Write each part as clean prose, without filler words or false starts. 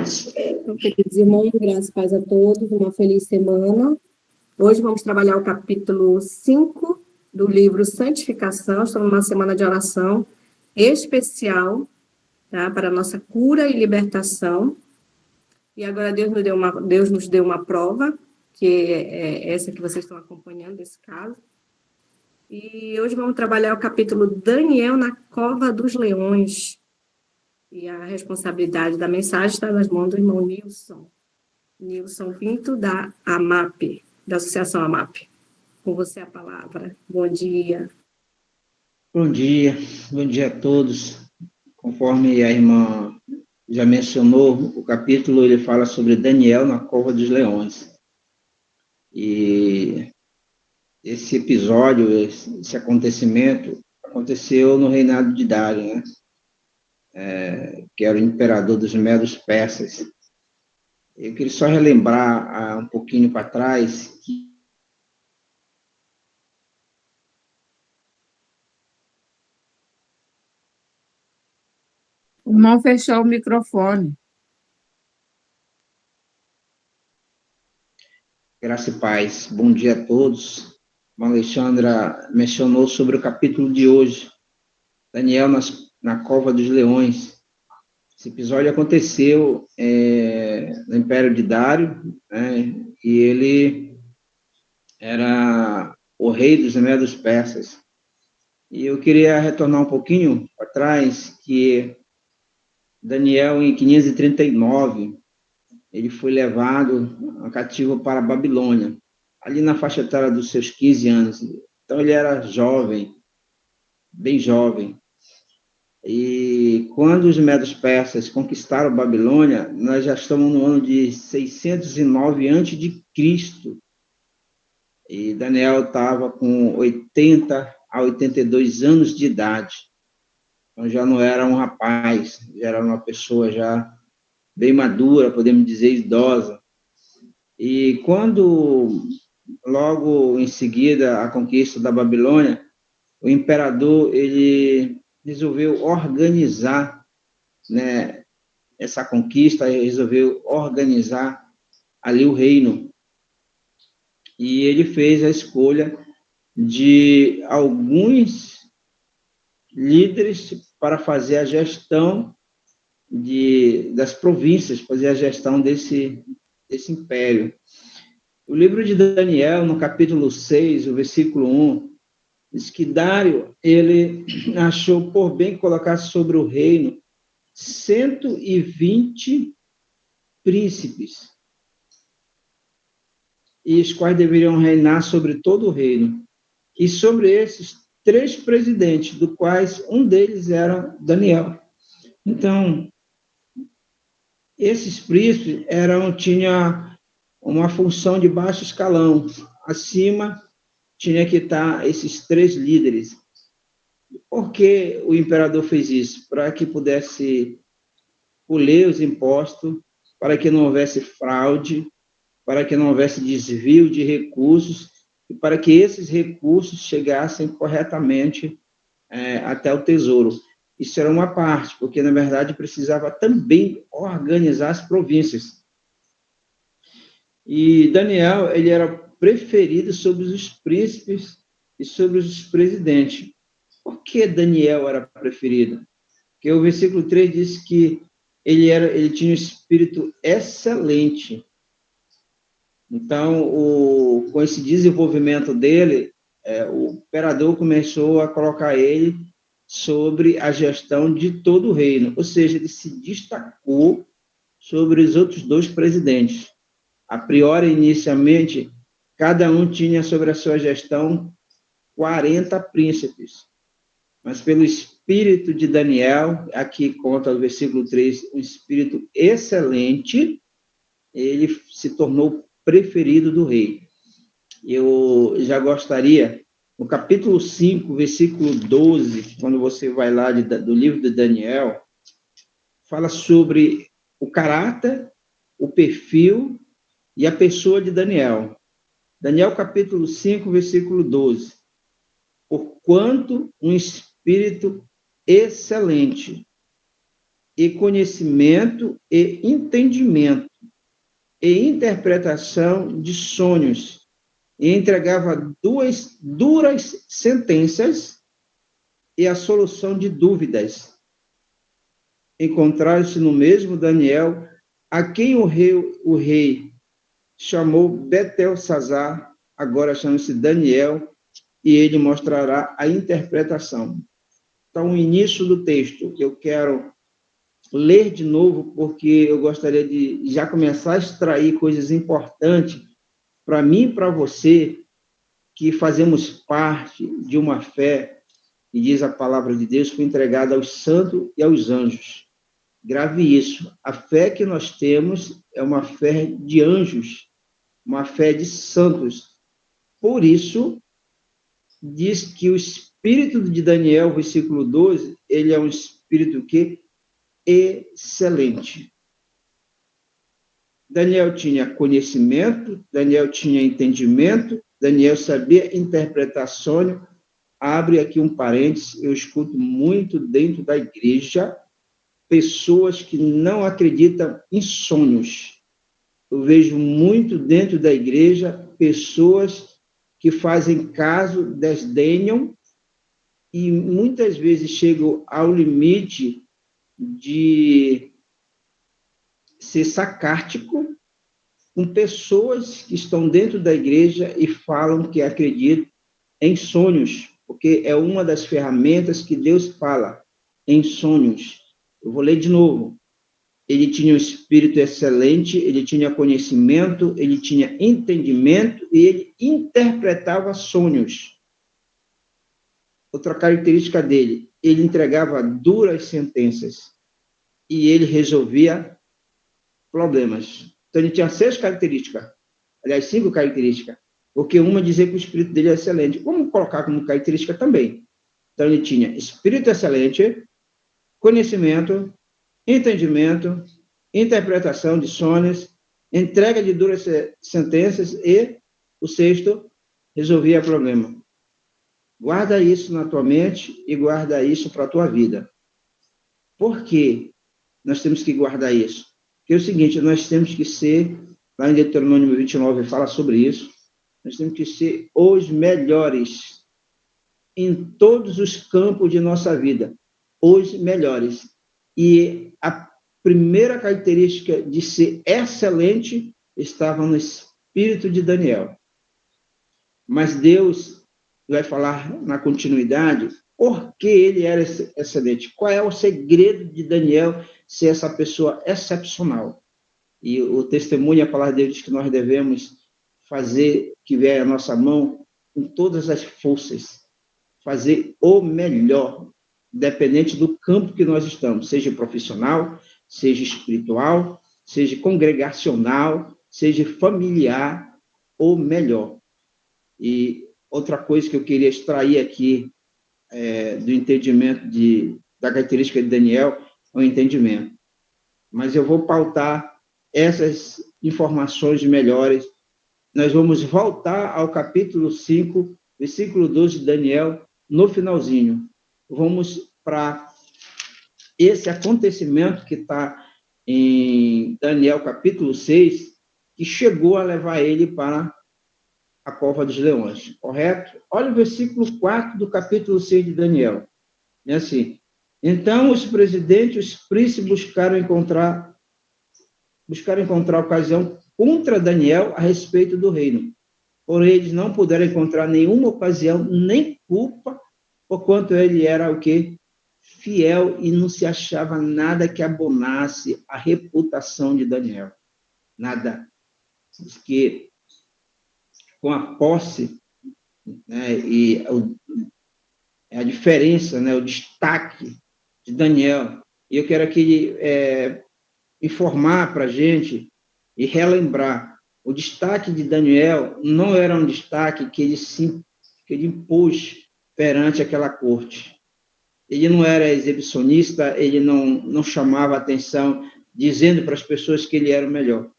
Então, queridos irmãos, graças e paz a todos, uma feliz semana. Hoje vamos trabalhar o capítulo 5 do livro Santificação. Estamos numa semana de oração especial, tá, para a nossa cura e libertação. E agora Deus nos deu uma prova, que é essa que vocês estão acompanhando, esse caso. E hoje vamos trabalhar o capítulo Daniel na Cova dos Leões. E a responsabilidade da mensagem está nas mãos do irmão Nilson Pinto, da AMAP, da Associação AMAP. Com você a palavra. Bom dia. Bom dia a todos. Conforme a irmã já mencionou, o capítulo ele fala sobre Daniel na Cova dos Leões. E esse episódio, esse acontecimento, aconteceu no reinado de Dário, né? Que era o imperador dos Medos Persas. Eu queria só relembrar um pouquinho para trás que O irmão fechou o microfone. Graça e paz. Bom dia a todos. A Alexandra mencionou sobre o capítulo de hoje, Daniel na Cova dos Leões. Esse episódio aconteceu no Império de Dário, né, e ele era o rei dos Medos Persas. E eu queria retornar um pouquinho para trás, que Daniel, em 539, ele foi levado a cativo para a Babilônia, ali na faixa etária dos seus 15 anos. Então, ele era jovem, bem jovem. E quando os Medos Persas conquistaram a Babilônia, nós já estamos no ano de 609 a.C. E Daniel estava com 80 a 82 anos de idade. Então, já não era um rapaz, já era uma pessoa já bem madura, podemos dizer idosa. E quando, logo em seguida, a conquista da Babilônia, o imperador ele resolveu organizar, né, essa conquista, ele resolveu organizar ali o reino. E ele fez a escolha de alguns líderes para fazer a gestão das províncias, fazer a gestão desse império. O livro de Daniel, no capítulo 6, o versículo 1, diz que Dário, ele achou por bem colocar sobre o reino 120 príncipes, e os quais deveriam reinar sobre todo o reino. E sobre esses, 3 presidentes, do quais um deles era Daniel. Então, esses príncipes tinham uma função de baixo escalão. Acima tinha que estar esses 3 líderes. Por que o imperador fez isso? Para que pudesse colher os impostos, para que não houvesse fraude, para que não houvesse desvio de recursos, e para que esses recursos chegassem corretamente até o tesouro. Isso era uma parte, porque, na verdade, precisava também organizar as províncias. E Daniel, ele era preferido sobre os príncipes e sobre os presidentes. Por que Daniel era preferido? Porque o versículo 3 diz que ele tinha um espírito excelente. Então, com esse desenvolvimento dele, o imperador começou a colocar ele sobre a gestão de todo o reino, ou seja, ele se destacou sobre os outros 2 presidentes. A priori, inicialmente, cada um tinha sobre a sua gestão 40 príncipes, mas pelo espírito de Daniel, aqui conta o versículo 3, um espírito excelente, ele se tornou preferido do rei. Eu já gostaria, no capítulo 5, versículo 12, quando você vai lá do livro de Daniel, fala sobre o caráter, o perfil e a pessoa de Daniel. Daniel, capítulo 5, versículo 12. Porquanto um espírito excelente e conhecimento e entendimento e interpretação de sonhos, e entregava duras sentenças e a solução de dúvidas. Encontraram-se no mesmo Daniel, a quem o rei chamou Betelsazar, agora chama-se Daniel, e ele mostrará a interpretação. Então, o início do texto, eu quero ler de novo, porque eu gostaria de já começar a extrair coisas importantes para mim e para você, que fazemos parte de uma fé, que diz a palavra de Deus, foi entregada aos santos e aos anjos. Grave isso. A fé que nós temos é uma fé de anjos, uma fé de santos. Por isso, diz que o espírito de Daniel, versículo 12, ele é um espírito que excelente. Daniel tinha conhecimento, Daniel tinha entendimento, Daniel sabia interpretar sonho. Abre aqui um parênteses, eu escuto muito dentro da igreja pessoas que não acreditam em sonhos. Eu vejo muito dentro da igreja pessoas que fazem caso, desdenham e muitas vezes chegam ao limite de ser sarcástico com pessoas que estão dentro da igreja e falam que acreditam em sonhos, porque é uma das ferramentas que Deus fala, em sonhos. Eu vou ler de novo. Ele tinha um espírito excelente, ele tinha conhecimento, ele tinha entendimento e ele interpretava sonhos. Outra característica dele, ele entregava duras sentenças e ele resolvia problemas. Então, ele tinha 6 características, aliás, 5 características, porque uma dizia que o espírito dele é excelente. Vamos colocar como característica também. Então, ele tinha espírito excelente, conhecimento, entendimento, interpretação de sonhos, entrega de duras sentenças e, o 6º, resolvia problema. Guarda isso na tua mente e guarda isso para a tua vida. Por que nós temos que guardar isso? Porque é o seguinte, nós temos que ser, lá em Deuteronômio 29 fala sobre isso, nós temos que ser os melhores em todos os campos de nossa vida, os melhores. E a primeira característica de ser excelente estava no espírito de Daniel. Mas Deus vai falar na continuidade por que ele era excelente. Qual é o segredo de Daniel ser essa pessoa excepcional? E o testemunho, a palavra de Deus diz que nós devemos fazer o que vier à nossa mão com todas as forças, fazer o melhor, dependente do campo que nós estamos, seja profissional, seja espiritual, seja congregacional, seja familiar, o melhor. E outra coisa que eu queria extrair aqui do entendimento da característica de Daniel é o entendimento. Mas eu vou pautar essas informações melhores. Nós vamos voltar ao capítulo 5, versículo 12 de Daniel, no finalzinho. Vamos para esse acontecimento que está em Daniel, capítulo 6, que chegou a levar ele para a cova dos leões, correto? Olha o versículo 4 do capítulo 6 de Daniel. É assim: então os presidentes, os príncipes buscaram encontrar ocasião contra Daniel a respeito do reino. Porém, eles não puderam encontrar nenhuma ocasião, nem culpa, porquanto ele era o quê? Fiel, e não se achava nada que abonasse a reputação de Daniel. Nada. Diz que com a posse, né, e a diferença, né, o destaque de Daniel, e eu quero aqui informar para a gente e relembrar, o destaque de Daniel não era um destaque que ele impôs perante aquela corte. Ele não era exibicionista, ele não chamava atenção, dizendo para as pessoas que ele era o melhor.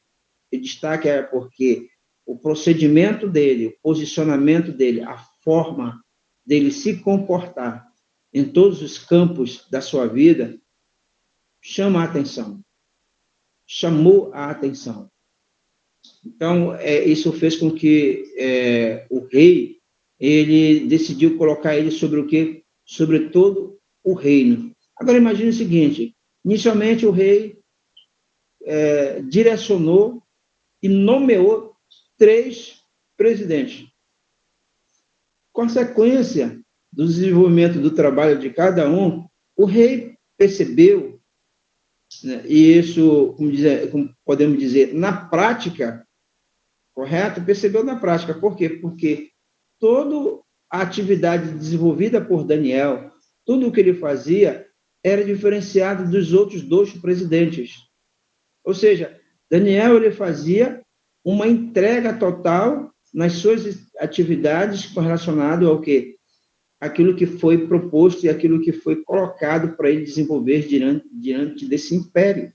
O destaque era porque o procedimento dele, o posicionamento dele, a forma dele se comportar em todos os campos da sua vida, chama a atenção. Chamou a atenção. Então, isso fez com que o rei, ele decidiu colocar ele sobre o quê? Sobre todo o reino. Agora, imagine o seguinte, inicialmente o rei direcionou e nomeou 3 presidentes. Consequência do desenvolvimento do trabalho de cada um, o rei percebeu, né, e isso, como podemos dizer, na prática, correto? Percebeu na prática. Por quê? Porque toda a atividade desenvolvida por Daniel, tudo o que ele fazia, era diferenciado dos outros 2 presidentes. Ou seja, Daniel ele fazia uma entrega total nas suas atividades relacionadas ao quê? Aquilo que foi proposto e aquilo que foi colocado para ele desenvolver diante desse império.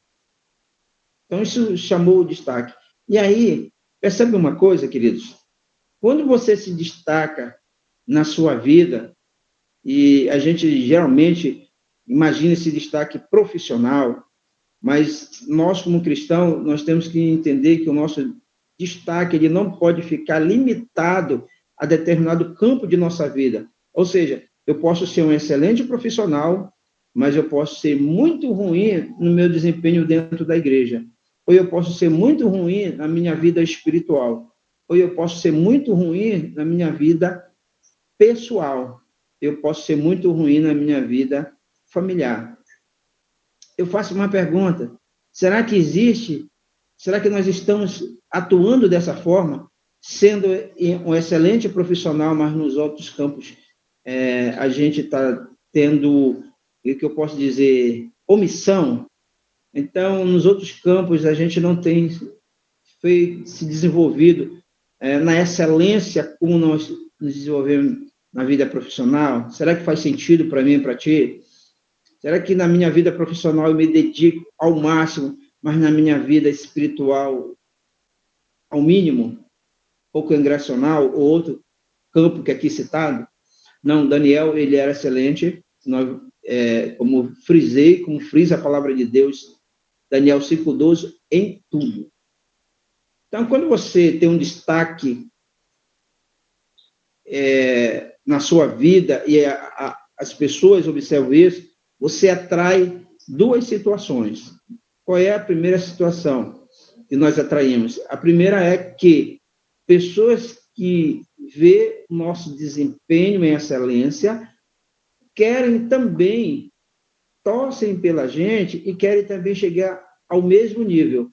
Então, isso chamou o destaque. E aí, percebe uma coisa, queridos? Quando você se destaca na sua vida, e a gente geralmente imagina esse destaque profissional, mas nós, como cristãos, nós temos que entender que o nosso destaque ele não pode ficar limitado a determinado campo de nossa vida. Ou seja, eu posso ser um excelente profissional, mas eu posso ser muito ruim no meu desempenho dentro da igreja. Ou eu posso ser muito ruim na minha vida espiritual. Ou eu posso ser muito ruim na minha vida pessoal. Eu posso ser muito ruim na minha vida familiar. Eu faço uma pergunta. Será que nós estamos atuando dessa forma, sendo um excelente profissional, mas nos outros campos a gente está tendo, o que eu posso dizer, omissão? Então, nos outros campos, a gente não tem se desenvolvido na excelência como nós nos desenvolvemos na vida profissional. Será que faz sentido para mim e para ti? Será que na minha vida profissional eu me dedico ao máximo, mas na minha vida espiritual ao mínimo, ou congregacional, ou outro campo que aqui citado? Não, Daniel, ele era excelente, como frisei, como frisa a palavra de Deus, Daniel 5,12, em tudo. Então, quando você tem um destaque na sua vida e as pessoas observam isso, você atrai 2 situações. Qual é a primeira situação que nós atraímos? A primeira é que pessoas que vê nosso desempenho em excelência querem também, torcem pela gente e querem também chegar ao mesmo nível.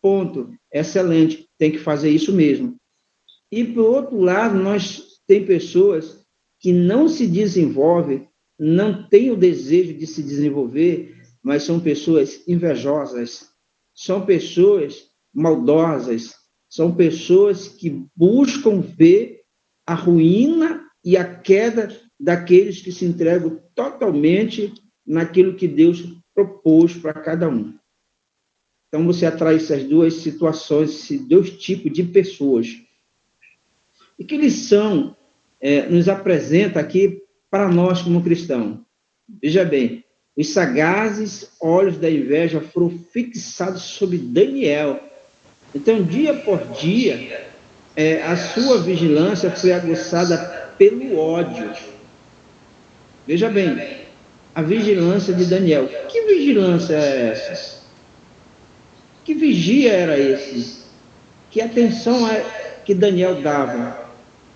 Ponto. Excelente. Tem que fazer isso mesmo. E, por outro lado, nós tem pessoas que não se desenvolvem, não têm o desejo de se desenvolver, mas são pessoas invejosas, são pessoas maldosas, são pessoas que buscam ver a ruína e a queda daqueles que se entregam totalmente naquilo que Deus propôs para cada um. Então, você atrai essas 2 situações, esses 2 tipos de pessoas. E que lição nos apresenta aqui para nós como cristãos? Veja bem, os sagazes olhos da inveja foram fixados sobre Daniel. Então, dia por dia, a sua vigilância foi aguçada pelo ódio. Veja bem, a vigilância de Daniel. Que vigilância é essa? Que vigia era esse? Que atenção que Daniel dava?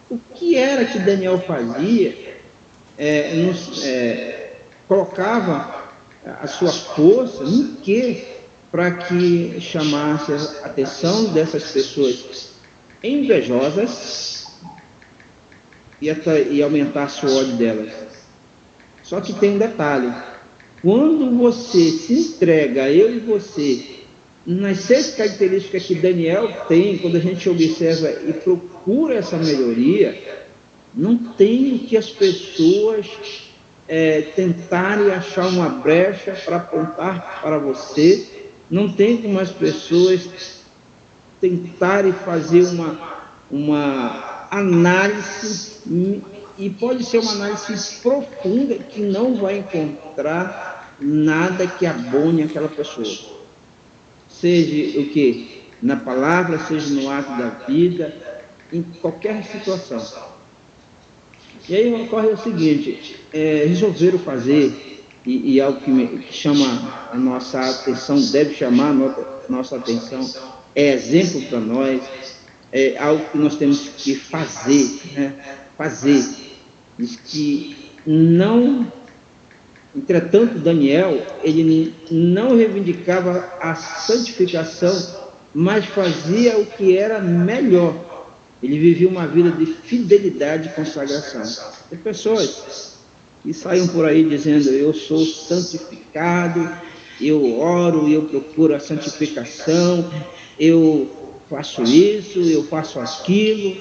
O que era que Daniel fazia? Colocava a sua força em quê? Para que chamasse a atenção dessas pessoas invejosas e aumentasse o ódio delas. Só que tem um detalhe. Quando você se entrega, eu e você, nas 6 características que Daniel tem, quando a gente observa e procura essa melhoria, não tem que as pessoas tentarem achar uma brecha para apontar para você, não tem como as pessoas tentarem fazer uma análise, e pode ser uma análise profunda que não vai encontrar nada que abone aquela pessoa. Seja o que? Na palavra, seja no ato da vida, em qualquer situação. E aí ocorre o seguinte, resolveram fazer, e algo que chama a nossa atenção, deve chamar a nossa atenção, é exemplo para nós, é algo que nós temos que fazer, né? Fazer. Diz que não, entretanto, Daniel, ele não reivindicava a santificação, mas fazia o que era melhor. Ele vivia uma vida de fidelidade e consagração. Tem pessoas que saem por aí dizendo, eu sou santificado, eu oro, eu procuro a santificação, eu faço isso, eu faço aquilo,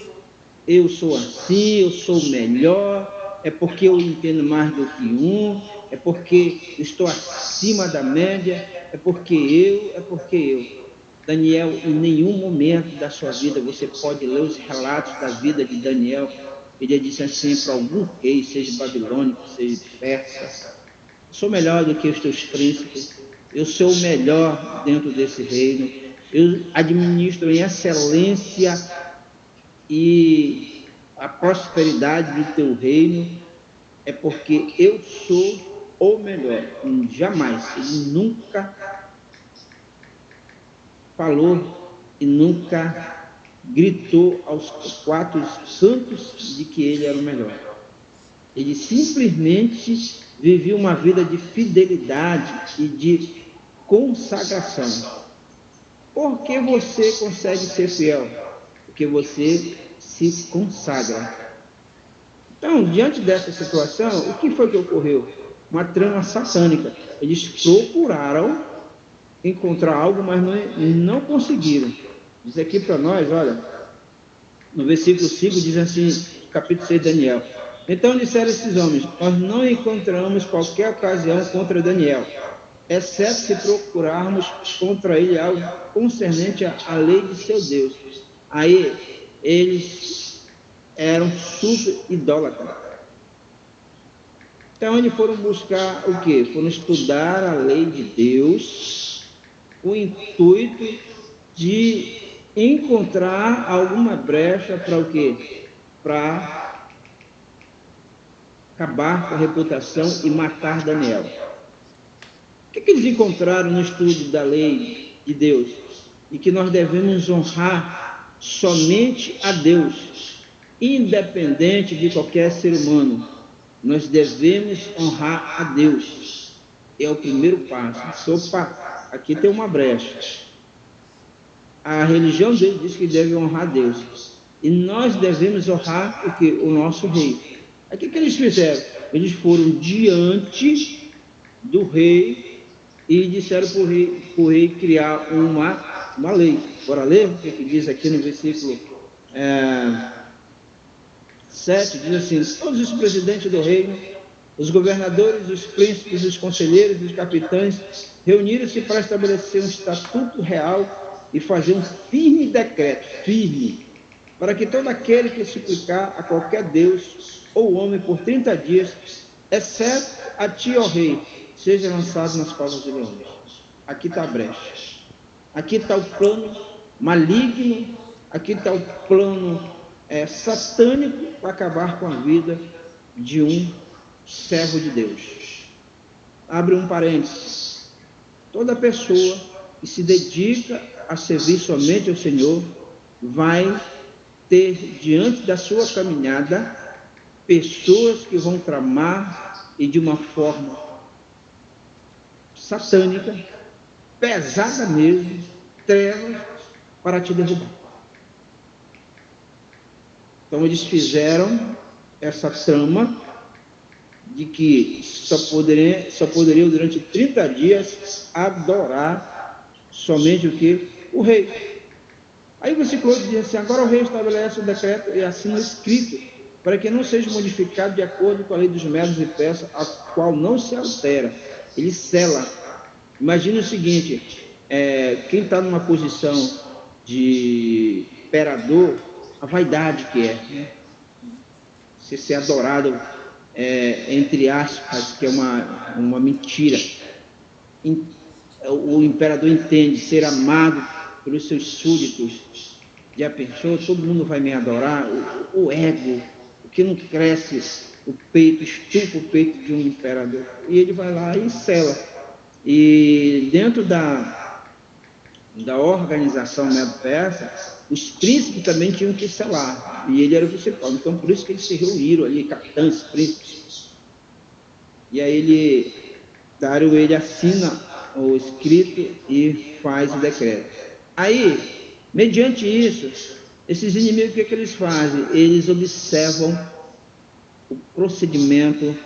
eu sou assim, eu sou melhor, é porque eu entendo mais do que é porque estou acima da média, é porque eu. Daniel, em nenhum momento da sua vida, você pode ler os relatos da vida de Daniel, ele disse assim para algum rei, seja babilônico, seja persa, eu sou melhor do que os teus príncipes, eu sou o melhor dentro desse reino, eu administro em excelência e a prosperidade do teu reino, é porque eu sou o melhor. Jamais, ele nunca falou e nunca gritou aos quatro cantos de que ele era o melhor. Ele simplesmente vivia uma vida de fidelidade e de consagração. Por que você consegue ser fiel? Porque você se consagra. Então, diante dessa situação, o que foi que ocorreu? Uma trama satânica. Eles procuraram encontrar algo, mas não conseguiram. Diz aqui para nós, olha, no versículo 5 diz assim, capítulo 6 de Daniel. Então disseram esses homens, nós não encontramos qualquer ocasião contra Daniel, exceto se procurarmos contra ele algo concernente à lei de seu Deus. Aí, eles eram super idólatras. Então, eles foram buscar o quê? Foram estudar a lei de Deus, o intuito de encontrar alguma brecha para o quê? Para acabar com a reputação e matar Daniel. O que eles encontraram no estudo da lei de Deus? E que nós devemos honrar somente a Deus, independente de qualquer ser humano. Nós devemos honrar a Deus. É o primeiro passo. Opa, aqui tem uma brecha. A religião deles diz que deve honrar a Deus. E nós devemos honrar o quê? O nosso rei. Aí o que eles fizeram? Eles foram diante do rei e disseram para o rei criar uma lei. Bora ler o que diz aqui no versículo 7, diz assim, todos os presidentes do reino, os governadores, os príncipes, os conselheiros, os capitães, reuniram-se para estabelecer um estatuto real e fazer um firme decreto, para que todo aquele que suplicar a qualquer Deus ou homem por 30 dias, exceto a ti, ó rei, seja lançado nas covas de leões. Aqui está a brecha. Aqui está o plano maligno, aqui está o plano satânico para acabar com a vida de um servo de Deus. Abre um parênteses. Toda pessoa que se dedica a servir somente ao Senhor vai ter diante da sua caminhada pessoas que vão tramar e de uma forma satânica, pesada mesmo, trevas para te derrubar. Então eles fizeram essa trama de que só poderiam durante 30 dias adorar somente o que? O rei. Aí o versículo 8 diz assim, agora o rei estabelece o decreto e assina escrito, para que não seja modificado de acordo com a lei dos medos e persas, a qual não se altera. Ele sela. Imagina o seguinte, quem está numa posição de imperador, a vaidade que é, né? Você ser adorado, entre aspas, que é uma mentira. o imperador entende ser amado pelos seus súditos. Já pensou? Todo mundo vai me adorar? O ego, o que não cresce, o peito, estupa o peito de um imperador. E ele vai lá e sela. E dentro da organização medo-persa, os príncipes também tinham que selar. E ele era o principal. Então, por isso que eles se reuniram ali, capitães, príncipes. E aí Dário, ele assina o escrito e faz o decreto. Aí, mediante isso, esses inimigos, o que eles fazem? Eles observam o procedimento,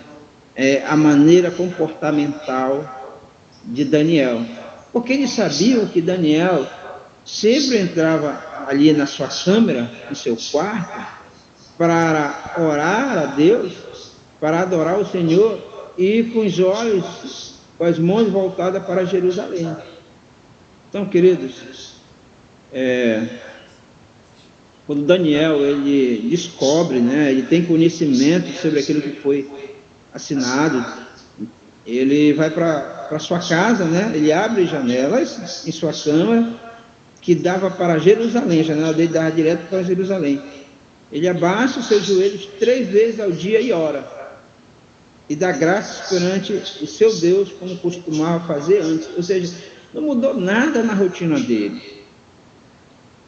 a maneira comportamental de Daniel. Porque eles sabiam que Daniel sempre entrava ali na sua câmara, no seu quarto, para orar a Deus, para adorar o Senhor, e com os olhos, com as mãos voltadas para Jerusalém. Então, queridos, quando Daniel ele descobre, né, ele tem conhecimento sobre aquilo que foi assinado, ele vai para sua casa, né, ele abre janelas em sua câmara, que dava para Jerusalém, a janela dele dava direto para Jerusalém. Ele abaixa os seus joelhos 3 vezes ao dia e ora. E dá graças perante o seu Deus, como costumava fazer antes. Ou seja, não mudou nada na rotina dele.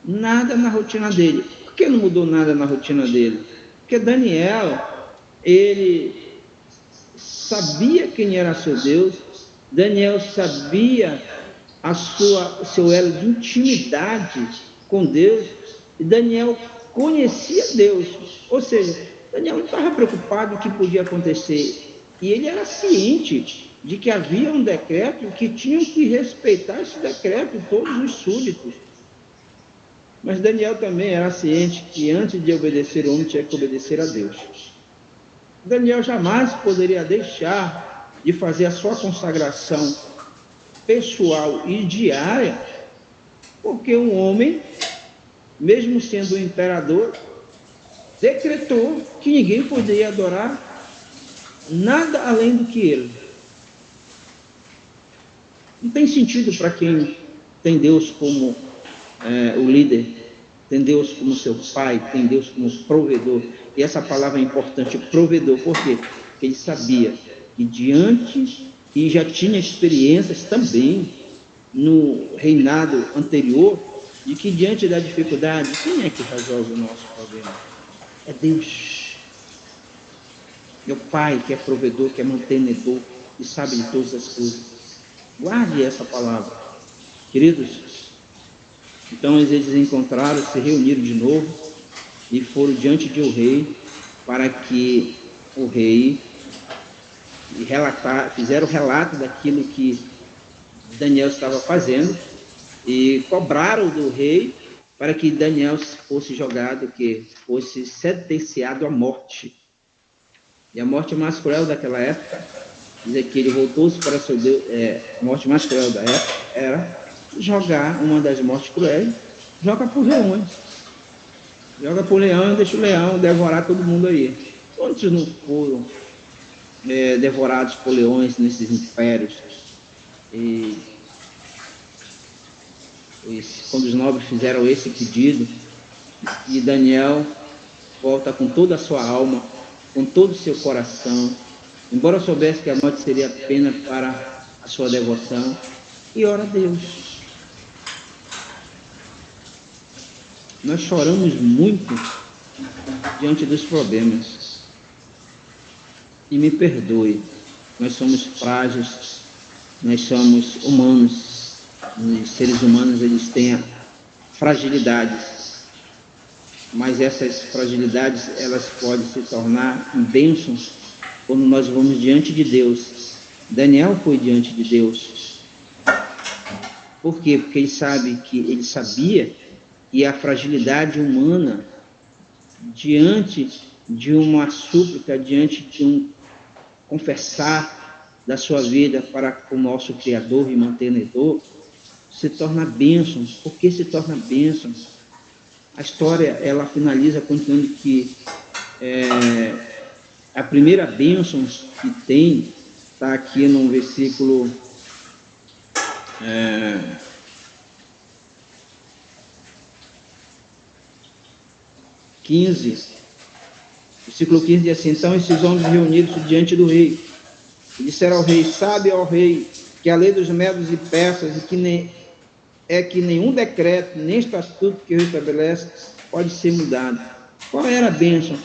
Nada na rotina dele. Por que não mudou nada na rotina dele? Porque Daniel, ele sabia quem era seu Deus. Daniel sabia o seu elo de intimidade com Deus. E Daniel conhecia Deus. Ou seja, Daniel não estava preocupado com o que podia acontecer. E ele era ciente de que havia um decreto que tinham que respeitar esse decreto, todos os súditos. Mas Daniel também era ciente que antes de obedecer o homem, tinha que obedecer a Deus. Daniel jamais poderia deixar de fazer a sua consagração pessoal e diária, porque um homem, mesmo sendo um imperador, decretou que ninguém poderia adorar nada além do que ele. Não tem sentido para quem tem Deus como o líder, tem Deus como seu pai, tem Deus como provedor. E essa palavra é importante, provedor. Por quê? Porque ele sabia que diante, e já tinha experiências também no reinado anterior, de que diante da dificuldade, quem é que resolve o nosso problema? É Deus. Meu Pai, que é provedor, que é mantenedor e sabe de todas as coisas. Guarde essa palavra. Queridos, então eles encontraram, se reuniram de novo e foram diante de um rei, para que o rei fizeram o relato daquilo que Daniel estava fazendo e cobraram do rei para que Daniel fosse jogado, que fosse sentenciado à morte. E a morte mais cruel daquela época, diz que ele voltou-se para seu Deus, a morte mais cruel da época era jogar, uma das mortes cruéis, joga por leões. Joga por leão e deixa o leão devorar todo mundo aí. Quantos não foram devorados por leões nesses impérios? E quando os nobres fizeram esse pedido, e Daniel volta com toda a sua alma, com todo o seu coração, embora soubesse que a morte seria apenas para a sua devoção, e ora a Deus. Nós choramos muito diante dos problemas. E me perdoe, nós somos frágeis, nós somos humanos. Os seres humanos, eles têm fragilidades. Mas essas fragilidades, elas podem se tornar bênçãos quando nós vamos diante de Deus. Daniel foi diante de Deus. Por quê? Porque ele sabia que a fragilidade humana, diante de uma súplica, diante de um confessar da sua vida para com o nosso Criador e mantenedor, se torna bênção. Por que se torna bênção? A história, ela finaliza contando que a primeira bênção que tem, está aqui no versículo Versículo 15 diz assim: então esses homens reuniram-se diante do rei e disseram ao rei: sabe, ó rei, que a lei dos medos e persas e que nenhum decreto nem estatuto que o estabelece pode ser mudado. Qual era a bênção?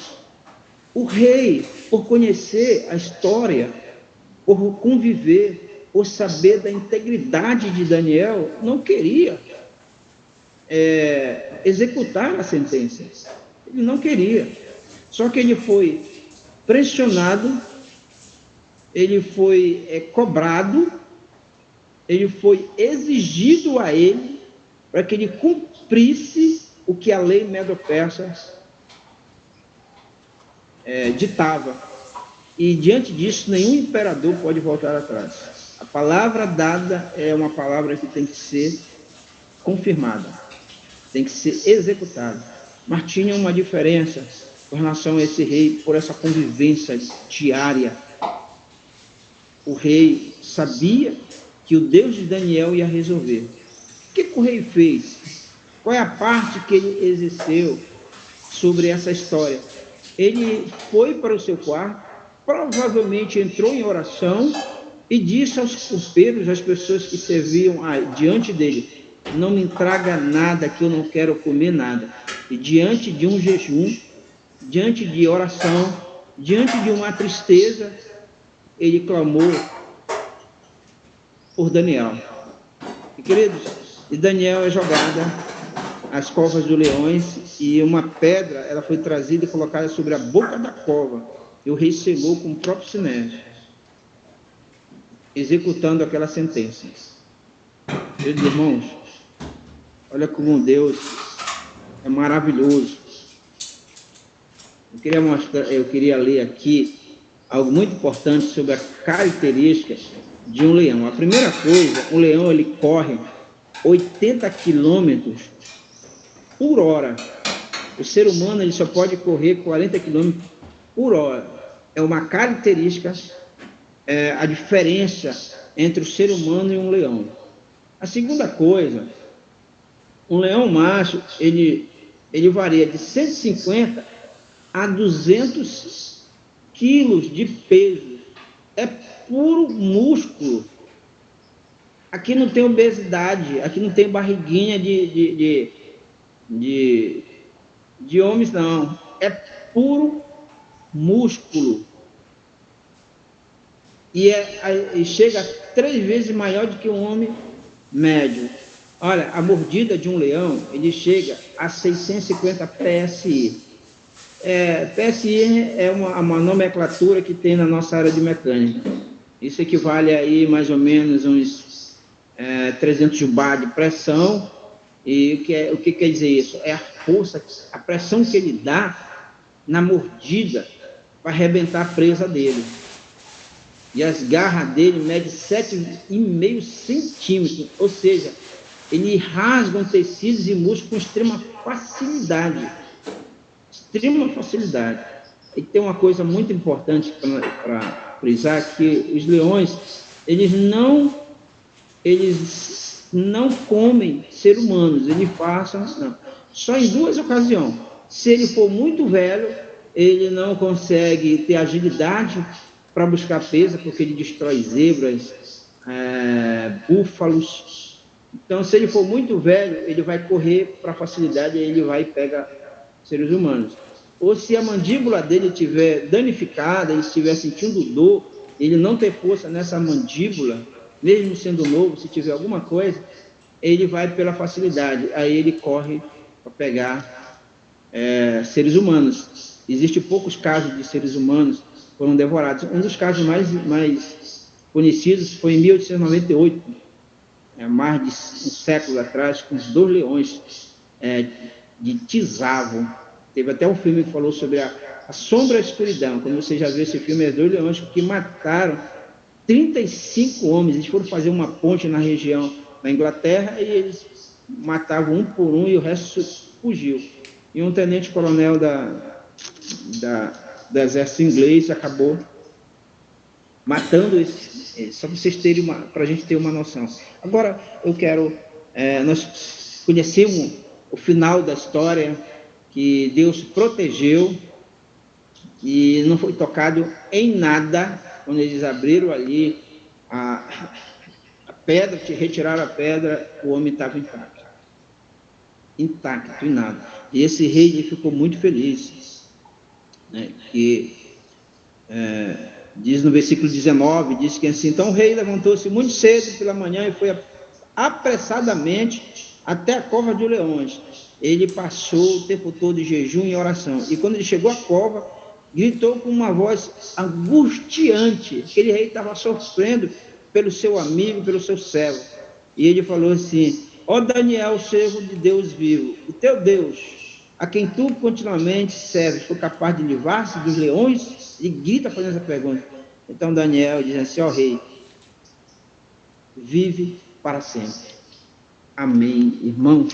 O rei, por conhecer a história, por conviver, por saber da integridade de Daniel, não queria executar a sentença. Ele não queria. Só que ele foi pressionado, ele foi cobrado, ele foi exigido a ele para que ele cumprisse o que a lei medo-persa ditava. E diante disso, nenhum imperador pode voltar atrás. A palavra dada é uma palavra que tem que ser confirmada, tem que ser executada. Mas tinha uma diferença com relação a esse rei, por essa convivência diária. O rei sabia que o Deus de Daniel ia resolver. O que o rei fez? Qual é a parte que ele exerceu sobre essa história? Ele foi para o seu quarto, provavelmente entrou em oração e disse aos copeiros, às pessoas que serviam diante dele: não me traga nada, que eu não quero comer nada. E diante de um jejum, diante de oração, diante de uma tristeza, ele clamou por Daniel. E, queridos, e Daniel é jogada às covas dos leões, e uma pedra ela foi trazida e colocada sobre a boca da cova, e o rei selou com o próprio sinédrio, executando aquela sentença. Meus irmãos, olha como Deus é maravilhoso. Eu queria ler aqui algo muito importante sobre a característica de um leão. A primeira coisa, o leão ele corre 80 quilômetros por hora. O ser humano ele só pode correr 40 quilômetros por hora. É uma característica, a diferença entre o ser humano e um leão. A segunda coisa, um leão macho, ele varia de 150 a 200 quilos de peso. É puro músculo. Aqui não tem obesidade, aqui não tem barriguinha de homens, não. É puro músculo. E chega a 3 vezes maior do que um homem médio. Olha, a mordida de um leão, ele chega a 650 PSI. PSI é uma nomenclatura que tem na nossa área de mecânica. Isso equivale aí mais ou menos uns 300 bar de pressão. E o que quer dizer isso? É a força, a pressão que ele dá na mordida para arrebentar a presa dele. E as garras dele medem 7,5 centímetros, ou seja, ele rasga tecidos e músculos com extrema facilidade. Extrema facilidade. E tem uma coisa muito importante para frisar, que os leões, eles não comem ser humanos, eles passam, não. Só em 2 ocasiões. Se ele for muito velho, ele não consegue ter agilidade para buscar presa, porque ele destrói zebras, búfalos. Então, se ele for muito velho, ele vai correr para facilidade e ele vai e pega seres humanos. Ou se a mandíbula dele estiver danificada, ele estiver sentindo dor, ele não ter força nessa mandíbula, mesmo sendo novo, se tiver alguma coisa, ele vai pela facilidade, aí ele corre para pegar seres humanos. Existem poucos casos de seres humanos que foram devorados. Um dos casos mais conhecidos foi em 1898, mais de um século atrás, com os 2 leões de Tisavo. Teve até um filme que falou sobre a sombra e a escuridão. Como você já viu esse filme, 2 leões que mataram 35 homens. Eles foram fazer uma ponte na região da Inglaterra e eles matavam um por um e o resto fugiu. E um tenente-coronel do exército inglês acabou matando esses, só para vocês terem para a gente ter uma noção. Agora, eu quero, nós conhecemos o final da história, que Deus protegeu e não foi tocado em nada, quando eles abriram ali a pedra, retiraram a pedra, o homem estava intacto, em nada. E esse rei ele ficou muito feliz, né? Que diz no versículo 19, diz que assim, então o rei levantou-se muito cedo pela manhã e foi apressadamente até a cova de leões. Ele passou o tempo todo em jejum e oração. E quando ele chegou à cova, gritou com uma voz angustiante. Aquele rei estava sofrendo pelo seu amigo, pelo seu servo. E ele falou assim, ó Daniel, servo de Deus vivo, o teu Deus, a quem tu continuamente serves, foi capaz de livrar-se dos leões? E grita fazendo essa pergunta. Então Daniel diz assim, ó rei, vive para sempre. Amém. Irmão,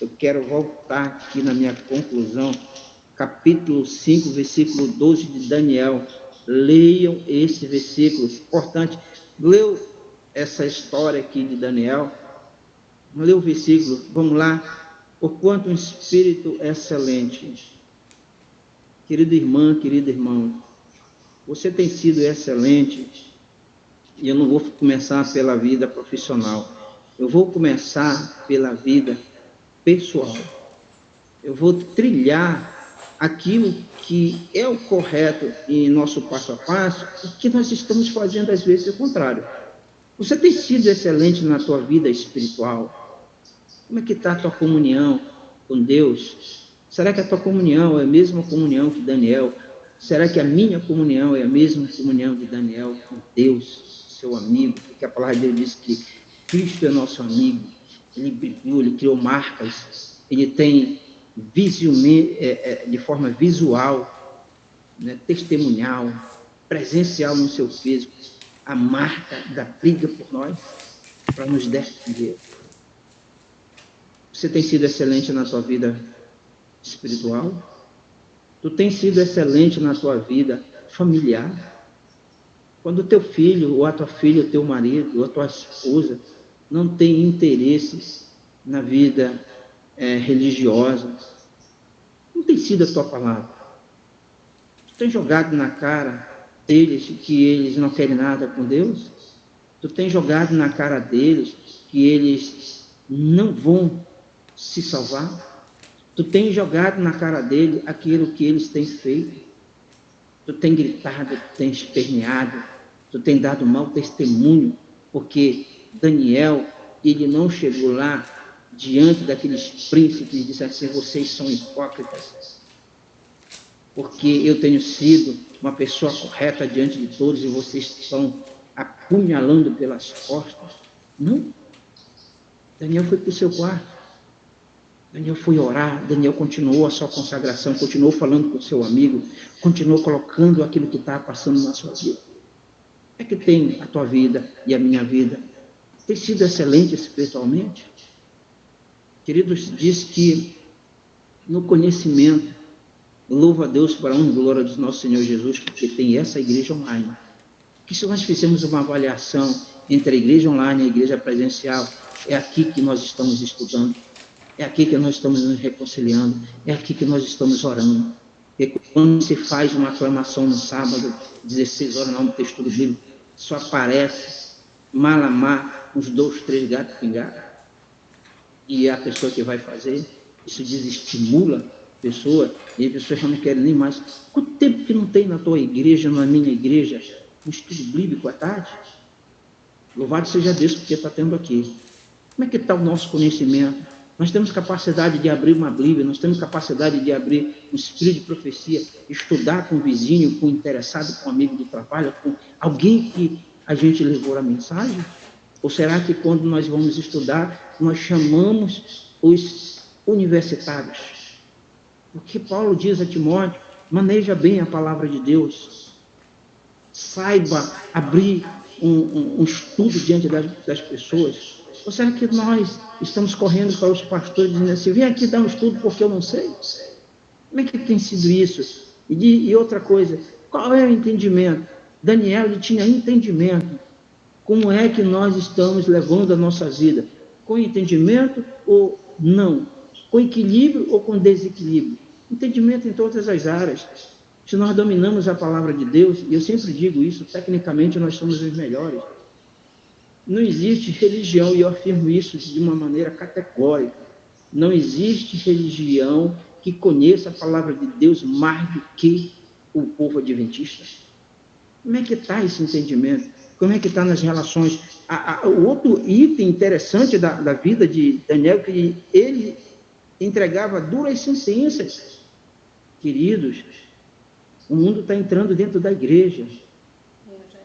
eu quero voltar aqui na minha conclusão, capítulo 5, versículo 12 de Daniel. Leiam esse versículo, importante. Leu essa história aqui de Daniel? Leu o versículo, vamos lá. Porquanto um espírito excelente. Querida irmã, querido irmão, você tem sido excelente, e eu não vou começar pela vida profissional, eu vou começar pela vida pessoal. Eu vou trilhar aquilo que é o correto em nosso passo a passo, e que nós estamos fazendo às vezes o contrário. Você tem sido excelente na tua vida espiritual? Como é que está a tua comunhão com Deus? Será que a tua comunhão é a mesma comunhão que Daniel? Será que a minha comunhão é a mesma comunhão de Daniel com Deus, seu amigo? Porque a palavra dele diz que Cristo é nosso amigo. Ele brilhou, ele criou marcas, ele tem de forma visual, né, testemunhal, presencial no seu físico, a marca da briga por nós, para nos defender. Você tem sido excelente na tua vida espiritual? Tu tem sido excelente na tua vida familiar? Quando o teu filho, ou a tua filha, o teu marido, ou a tua esposa, não tem interesse na vida religiosa, não tem sido a tua palavra. Tu tem jogado na cara deles que eles não querem nada com Deus? Tu tem jogado na cara deles que eles não vão se salvar? Tu tem jogado na cara dele aquilo que eles têm feito? Tu tem gritado, tu tem esperneado, tu tem dado mau testemunho, porque Daniel, ele não chegou lá diante daqueles príncipes e disse assim, vocês são hipócritas, porque eu tenho sido uma pessoa correta diante de todos e vocês estão apunhalando pelas costas. Não. Daniel foi para o seu quarto. Daniel foi orar, Daniel continuou a sua consagração, continuou falando com o seu amigo, continuou colocando aquilo que está passando na sua vida. É que tem a tua vida e a minha vida. Tem sido excelente espiritualmente? Queridos, diz que no conhecimento, louvo a Deus para a honra e glória do nosso Senhor Jesus, porque tem essa igreja online. Que se nós fizermos uma avaliação entre a igreja online e a igreja presencial, é aqui que nós estamos estudando. É aqui que nós estamos nos reconciliando, é aqui que nós estamos orando. E quando se faz uma aclamação no sábado, 16 horas, no texto do livro, só aparece malamar uns 2, 3 gatos pingados. E a pessoa que vai fazer, isso desestimula a pessoa, e a pessoa já não quer nem mais. Quanto tempo que não tem na tua igreja, na minha igreja, um estudo bíblico à tarde? Louvado seja Deus, porque está tendo aqui. Como é que está o nosso conhecimento? Nós temos capacidade de abrir uma Bíblia, nós temos capacidade de abrir um espírito de profecia, estudar com o vizinho, com o interessado, com o amigo do trabalho, com alguém que a gente levou a mensagem? Ou será que quando nós vamos estudar, nós chamamos os universitários? Porque Paulo diz a Timóteo, maneja bem a palavra de Deus, saiba abrir um estudo diante das pessoas. Ou será que nós estamos correndo para os pastores dizendo assim, vem aqui dar um estudo porque eu não sei? Como é que tem sido isso? E outra coisa, qual é o entendimento? Daniel, ele tinha entendimento. Como é que nós estamos levando a nossa vida? Com entendimento ou não? Com equilíbrio ou com desequilíbrio? Entendimento em todas as áreas. Se nós dominamos a palavra de Deus, e eu sempre digo isso, tecnicamente nós somos os melhores. Não existe religião, e eu afirmo isso de uma maneira categórica, não existe religião que conheça a palavra de Deus mais do que o povo adventista. Como é que está esse entendimento? Como é que está nas relações? O outro item interessante da vida de Daniel, que ele entregava duras sentenças. Queridos, o mundo está entrando dentro da igreja.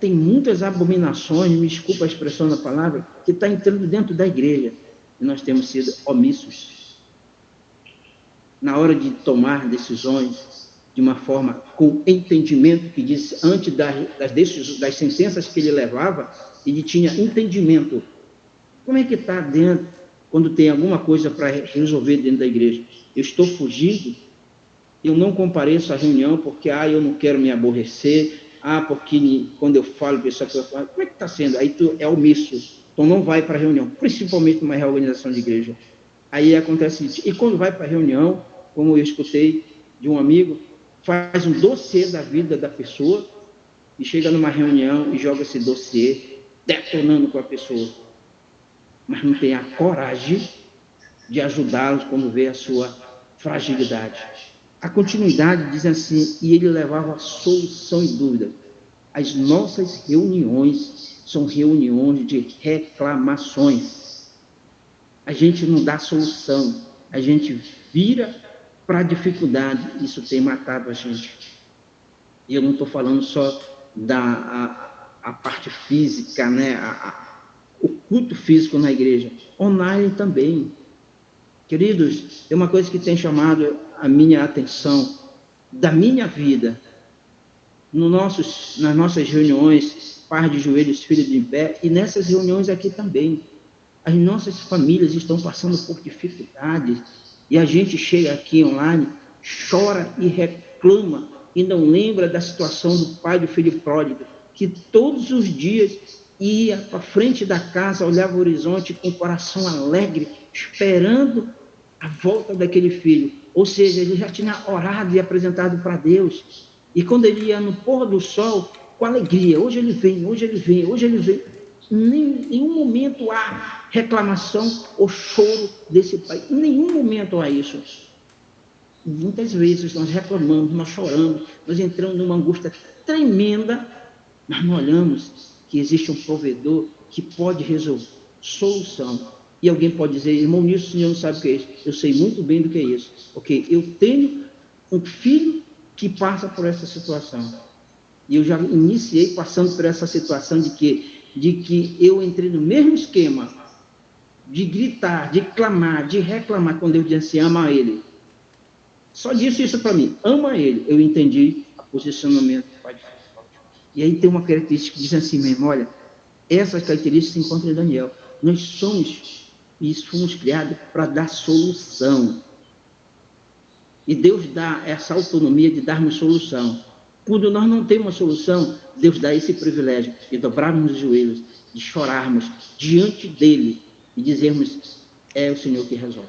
Tem muitas abominações, me desculpa a expressão da palavra, que está entrando dentro da igreja. E nós temos sido omissos. Na hora de tomar decisões de uma forma com entendimento, que diz, antes das sentenças que ele levava, ele tinha entendimento. Como é que está dentro, quando tem alguma coisa para resolver dentro da igreja? Eu estou fugindo, eu não compareço à reunião porque, eu não quero me aborrecer, porque quando eu falo, o pessoal fala, como é que está sendo? Aí tu é omisso, então não vai para a reunião, principalmente numa reorganização de igreja. Aí acontece isso. E quando vai para a reunião, como eu escutei de um amigo, faz um dossiê da vida da pessoa e chega numa reunião e joga esse dossiê detonando com a pessoa. Mas não tem a coragem de ajudá-los quando vê a sua fragilidade. A continuidade diz assim, e ele levava a solução em dúvida. As nossas reuniões são reuniões de reclamações. A gente não dá solução, a gente vira para a dificuldade. Isso tem matado a gente. E eu não estou falando só a parte física, né? O culto físico na igreja, online também. Queridos, é uma coisa que tem chamado a minha atenção da minha vida. Nas nossas reuniões, par de joelhos, filho de pé, e nessas reuniões aqui também. As nossas famílias estão passando por dificuldades, e a gente chega aqui online, chora e reclama, e não lembra da situação do pai do filho pródigo, que todos os dias ia para frente da casa, olhava o horizonte com o coração alegre, esperando a volta daquele filho. Ou seja, ele já tinha orado e apresentado para Deus. E quando ele ia no pôr do sol, com alegria, hoje ele vem, hoje ele vem, hoje ele vem. Em nenhum momento há reclamação ou choro desse pai. Em nenhum momento há isso. Muitas vezes nós reclamamos, nós choramos, nós entramos numa angústia tremenda, mas não olhamos que existe um provedor que pode resolver. Solução. E alguém pode dizer, irmão, nisso o senhor não sabe o que é isso. Eu sei muito bem do que é isso. Ok, eu tenho um filho que passa por essa situação. E eu já iniciei passando por essa situação de que eu entrei no mesmo esquema de gritar, de clamar, de reclamar quando Deus diz assim, ama ele. Só disse isso para mim, ama ele. Eu entendi o posicionamento do Pai. E aí tem uma característica que diz assim mesmo, olha, essas características se encontram em Daniel. Nós fomos criados para dar solução. E Deus dá essa autonomia de darmos solução. Quando nós não temos uma solução, Deus dá esse privilégio de dobrarmos os joelhos, de chorarmos diante dele e dizermos, é o Senhor que resolve.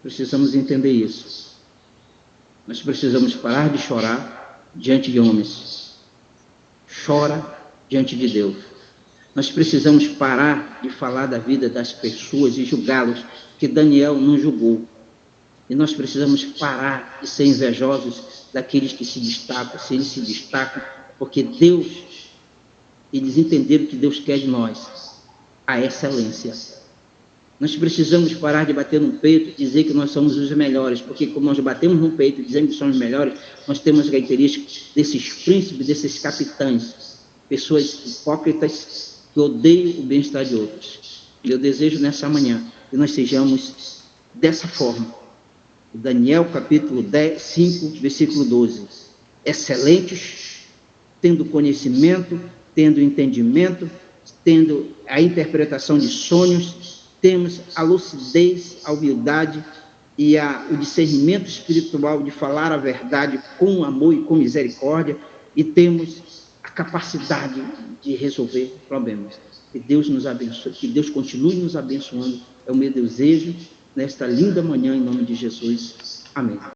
Precisamos entender isso. Nós precisamos parar de chorar diante de homens. Chora diante de Deus. Nós precisamos parar de falar da vida das pessoas e julgá-los, que Daniel não julgou. E nós precisamos parar de ser invejosos daqueles que se destacam. Se eles se destacam, porque Deus, eles entenderam que Deus quer de nós a excelência. Nós precisamos parar de bater no peito e dizer que nós somos os melhores, porque quando nós batemos no peito e dizemos que somos os melhores, nós temos características desses príncipes, desses capitães, pessoas hipócritas que odeiam o bem-estar de outros. E eu desejo nessa manhã que nós sejamos dessa forma. Daniel capítulo 5, versículo 12. Excelentes, tendo conhecimento, tendo entendimento, tendo a interpretação de sonhos, temos a lucidez, a humildade e o discernimento espiritual de falar a verdade com amor e com misericórdia, e temos a capacidade de resolver problemas. Que Deus nos abençoe, que Deus continue nos abençoando, é o meu desejo nesta linda manhã, em nome de Jesus. Amém.